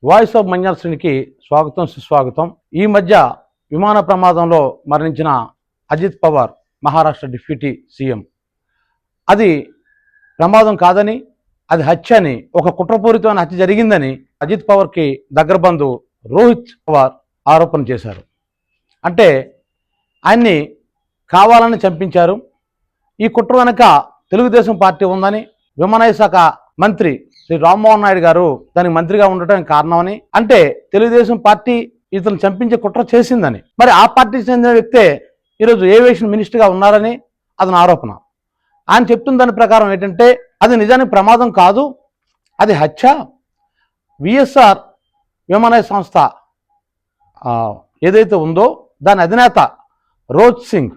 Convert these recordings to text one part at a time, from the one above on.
Voice of Nandyal శ్రీనికి స్వాగతం సుస్వాగతం. ఈ మధ్య విమాన ప్రమాదంలో మరణించిన అజిత్ పవార్ మహారాష్ట్ర డిప్యూటీ సీఎం, అది ప్రమాదం కాదని, అది హత్య అని, ఒక కుట్రపూరితమైన హత్య జరిగిందని అజిత్ పవార్కి దగ్గర బంధువు రోహిత్ పవార్ ఆరోపణ చేశారు. అంటే ఆయన్ని కావాలని చంపించారు, ఈ కుట్ర వెనక తెలుగుదేశం పార్టీ ఉందని, విమానయాన శాఖ మంత్రి శ్రీ రామ్మోహన్ నాయుడు గారు దానికి మంత్రిగా ఉండటం కారణమని, అంటే తెలుగుదేశం పార్టీ ఇతను చంపించే కుట్ర చేసిందని, మరి ఆ పార్టీకి చెందిన వ్యక్తే ఈరోజు ఏవియేషన్ మినిస్టర్గా ఉన్నారని అతని ఆరోపణ. ఆయన చెప్తున్న దాని ప్రకారం ఏంటంటే అది నిజానికి ప్రమాదం కాదు, అది హత్య. విఎస్ఆర్ విమానయాన సంస్థ ఏదైతే ఉందో దాని అధినేత రోజ్ సింగ్,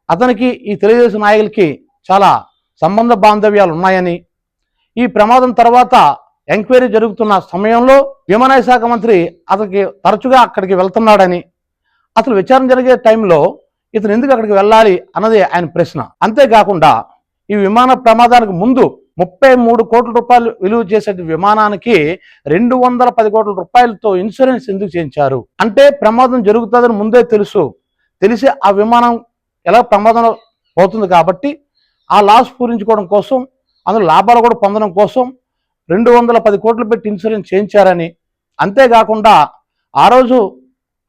అతనికి ఈ తెలుగుదేశం నాయకులకి చాలా సంబంధ బాంధవ్యాలు ఉన్నాయని, ఈ ప్రమాదం తర్వాత ఎంక్వైరీ జరుగుతున్న సమయంలో విమానయాన శాఖ మంత్రి అతనికి తరచుగా అక్కడికి వెళ్తున్నాడని, అసలు విచారణ జరిగే టైంలో ఇతను ఎందుకు అక్కడికి వెళ్ళాలి అన్నది ఆయన ప్రశ్న. అంతేకాకుండా ఈ విమాన ప్రమాదానికి ముందు 33 కోట్ల రూపాయలు విలువ చేసే విమానానికి 210 కోట్ల రూపాయలతో ఇన్సూరెన్స్ ఎందుకు చేయించారు అంటే, ప్రమాదం జరుగుతుందని ముందే తెలిసి ఆ విమానం ఎలా ప్రమాదంలో పోతుంది కాబట్టి ఆ లాస్ పూరించుకోవడం కోసం, అందులో లాభాలు కూడా పొందడం కోసం 210 కోట్లు పెట్టి ఇన్సూరెన్స్ చేయించారని, అంతేకాకుండా ఆ రోజు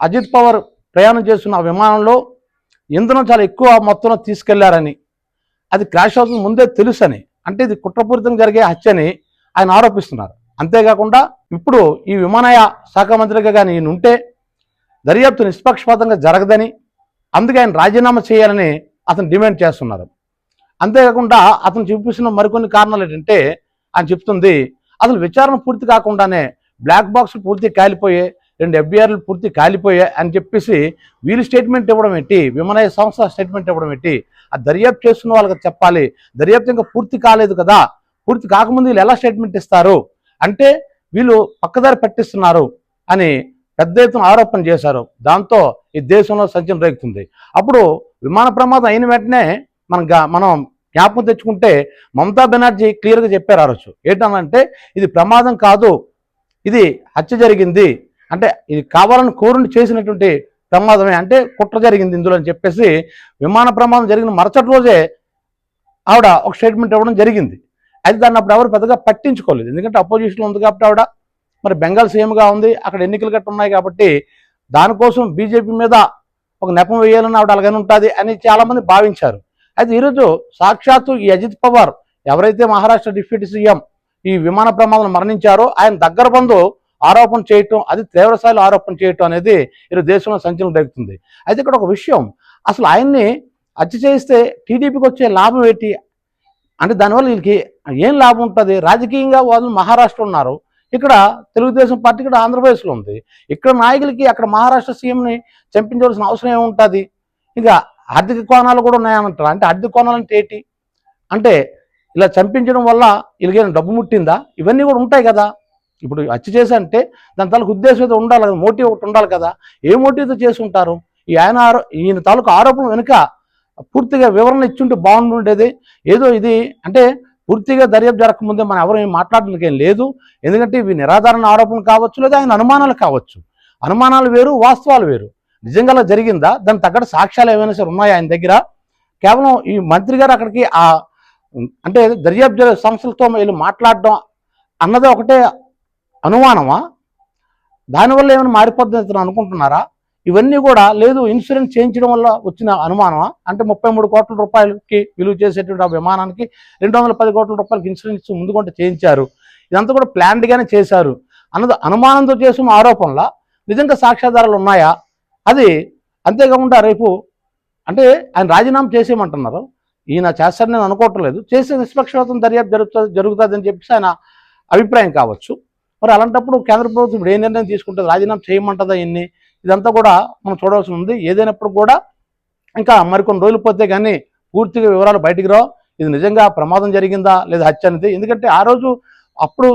అజిత్ పవార్ ప్రయాణం చేస్తున్న విమానంలో ఇంధనం చాలా ఎక్కువ మొత్తంలో తీసుకెళ్లారని, అది క్రాష్ అవుతుంది ముందే తెలుసని, అంటే ఇది కుట్రపూరితంగా జరిగే హత్యని ఆయన ఆరోపిస్తున్నారు. అంతేకాకుండా ఇప్పుడు ఈ విమానయాన శాఖ మంత్రిగా కానీ ఈయన ఉంటే దర్యాప్తు నిష్పక్షపాతంగా జరగదని, అందుకే ఆయన రాజీనామా చేయాలని అతను డిమాండ్ చేస్తున్నారు. అంతేకాకుండా అతను చూపిస్తున్న మరికొన్ని కారణాలు ఏంటంటే, ఆయన చెప్తుంది అసలు విచారణ పూర్తి కాకుండానే బ్లాక్ బాక్స్ పూర్తి కాలిపోయాయి, 2 FBRలు పూర్తి కాలిపోయాయి అని చెప్పేసి వీళ్ళు స్టేట్మెంట్ ఇవ్వడం ఏంటి, విమానయాన సంస్థ స్టేట్మెంట్ ఇవ్వడం ఏంటి, ఆ దర్యాప్తు చేస్తున్న వాళ్ళకి చెప్పాలి, దర్యాప్తు ఇంకా పూర్తి కాలేదు కదా, పూర్తి కాకముందు వీళ్ళు ఎలా స్టేట్మెంట్ ఇస్తారు అంటే వీళ్ళు పక్కదారి పట్టిస్తున్నారు అని పెద్ద ఎత్తున ఆరోపణ చేశారు. దాంతో ఈ దేశంలో సంచలనం రేగుతుంది. అప్పుడు విమాన ప్రమాదం అయిన వెంటనే మనం జ్ఞాపకం తెచ్చుకుంటే మమతా బెనర్జీ క్లియర్గా చెప్పారు ఆ రోజు. ఏంటంటే ఇది ప్రమాదం కాదు, ఇది హత్య జరిగింది, అంటే ఇది కావాలని కోరుని చేసినటువంటి ప్రమాదమే, అంటే కుట్ర జరిగింది ఇందులో అని చెప్పేసి విమాన ప్రమాదం జరిగిన మరుసటి రోజే ఆవిడ ఒక స్టేట్మెంట్ ఇవ్వడం జరిగింది. అయితే దాన్ని అప్పుడు ఎవరు పెద్దగా పట్టించుకోలేదు, ఎందుకంటే అపోజిషన్లో ఉంది కాబట్టి ఆవిడ, మరి బెంగాల్ సీఎంగా ఉంది, అక్కడ ఎన్నికలు గట్టు ఉన్నాయి కాబట్టి దానికోసం బీజేపీ మీద ఒక నెపం వేయాలని ఆవిడ అలాగని ఉంటుంది అని చాలామంది భావించారు. అయితే ఈరోజు సాక్షాత్తు ఈ అజిత్ పవార్ ఎవరైతే మహారాష్ట్ర డిప్యూటీ సీఎం ఈ విమాన ప్రమాదం మరణించారో ఆయన దగ్గర బంధు ఆరోపణ చేయటం, అది తీవ్రస్థాయిలో ఆరోపణ చేయటం అనేది ఈరోజు దేశంలో సంచలనం రేగుతుంది. అయితే ఇక్కడ ఒక విషయం, అసలు ఆయన్ని హత్య చేస్తే టీడీపీకి వచ్చే లాభం ఏంటి అంటే, దానివల్ల వీళ్ళకి ఏం లాభం ఉంటుంది? రాజకీయంగా వాళ్ళు మహారాష్ట్ర ఉన్నారు, ఇక్కడ తెలుగుదేశం పార్టీ ఇక్కడ ఆంధ్రప్రదేశ్లో ఉంది, ఇక్కడ నాయకులకి అక్కడ మహారాష్ట్ర సీఎంని చంపించవలసిన అవసరం ఏముంటుంది? ఇంకా ఆర్థిక కోణాలు కూడా ఉన్నాయనంటారు. అంటే ఆర్థిక కోణాలు అంటే ఏంటి అంటే, ఇలా చంపించడం వల్ల వీళ్ళకి డబ్బు ముట్టిందా, ఇవన్నీ కూడా ఉంటాయి కదా. ఇప్పుడు హత్య చేసి అంటే దాని తాలూకు ఉద్దేశం అయితే ఉండాలి కదా, మోటివ్ ఒకటి ఉండాలి కదా. ఏ మోటివ్తో చేసి ఉంటారు? ఈయన తాలూకు ఆరోపణ వెనుక పూర్తిగా వివరణ ఇచ్చుంటే బాగుండేది. ఏదో ఇది అంటే పూర్తిగా దర్యాప్తు జరగకముందే మనం ఎవరు ఏం మాట్లాడడానికి ఏం లేదు, ఎందుకంటే ఇవి నిరాధారణ ఆరోపణలు కావచ్చు, లేదా ఆయన అనుమానాలు కావచ్చు. అనుమానాలు వేరు, వాస్తవాలు వేరు. నిజంగా జరిగిందా, దానికి తగ్గట్టు సాక్ష్యాలు ఏమైనా సరే ఉన్నాయా ఆయన దగ్గర? కేవలం ఈ మంత్రి గారు అక్కడికి అంటే దర్యాప్తు సంస్థలతో వీళ్ళు మాట్లాడడం అన్నదే ఒకటే అనుమానమా? దానివల్ల ఏమైనా మారిపోద్దని అనుకుంటున్నారా? ఇవన్నీ కూడా లేదు, ఇన్సూరెన్స్ చేయించడం వల్ల వచ్చిన అనుమానమా? అంటే 33 కోట్ల రూపాయలకి విలువ చేసేటువంటి ఆ విమానానికి 210 కోట్ల రూపాయలకి ఇన్సూరెన్స్ ముందుకుంటే చేయించారు, ఇదంతా కూడా ప్లాన్డ్గానే చేశారు అన్నది అనుమానంతో చేసిన ఆరోపణల నిజంగా సాక్ష్యాధారాలు ఉన్నాయా? అది అంతేకాకుండా రేపు అంటే ఆయన రాజీనామా చేసేయమంటున్నారు, ఈయన చేస్తారని నేను అనుకోవటం లేదు, చేసే నిష్పక్షపాతం దర్యాప్తు జరుగుతుందని చెప్పేసి ఆయన అభిప్రాయం కావచ్చు. మరి అలాంటప్పుడు కేంద్ర ప్రభుత్వం ఇప్పుడు ఏ నిర్ణయం తీసుకుంటుంది, రాజీనామా చేయమంటుందా ఇన్ని, ఇదంతా కూడా మనం చూడవలసి ఉంది. ఏదైనప్పుడు కూడా ఇంకా మరికొన్ని రోజులు పోతే కానీ పూర్తిగా వివరాలు బయటికి రావు, ఇది నిజంగా ప్రమాదం జరిగిందా లేదా హత్య అనేది. ఎందుకంటే ఆ రోజు అప్పుడు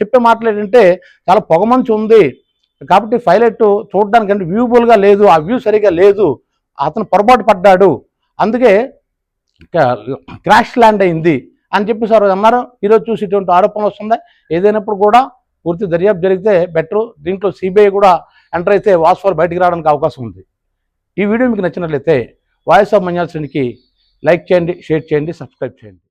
చెప్పే మాటలు ఏంటంటే చాలా పొగమంచు ఉంది కాబట్టి పైలట్ చూడడానికంటే వ్యూబుల్గా లేదు, ఆ వ్యూ సరిగా లేదు, అతను పొరపాటు పడ్డాడు, అందుకే క్రాష్ ల్యాండ్ అయింది అని చెప్పేసి ఆ రోజు అన్నారు. ఈరోజు చూసి ఇటువంటి ఆరోపణలు వస్తుంది. ఏదైనప్పుడు కూడా పూర్తి దర్యాప్తు జరిగితే బెటరు. దీంట్లో సిబిఐ కూడా ఎంటర్ అయితే వాస్తవాలు బయటికి రావడానికి అవకాశం ఉంది. ఈ వీడియో మీకు నచ్చినట్లయితే వాయిస్ ఆఫ్ మంజాల్ శ్రేణికి లైక్ చేయండి, షేర్ చేయండి, సబ్స్క్రైబ్ చేయండి.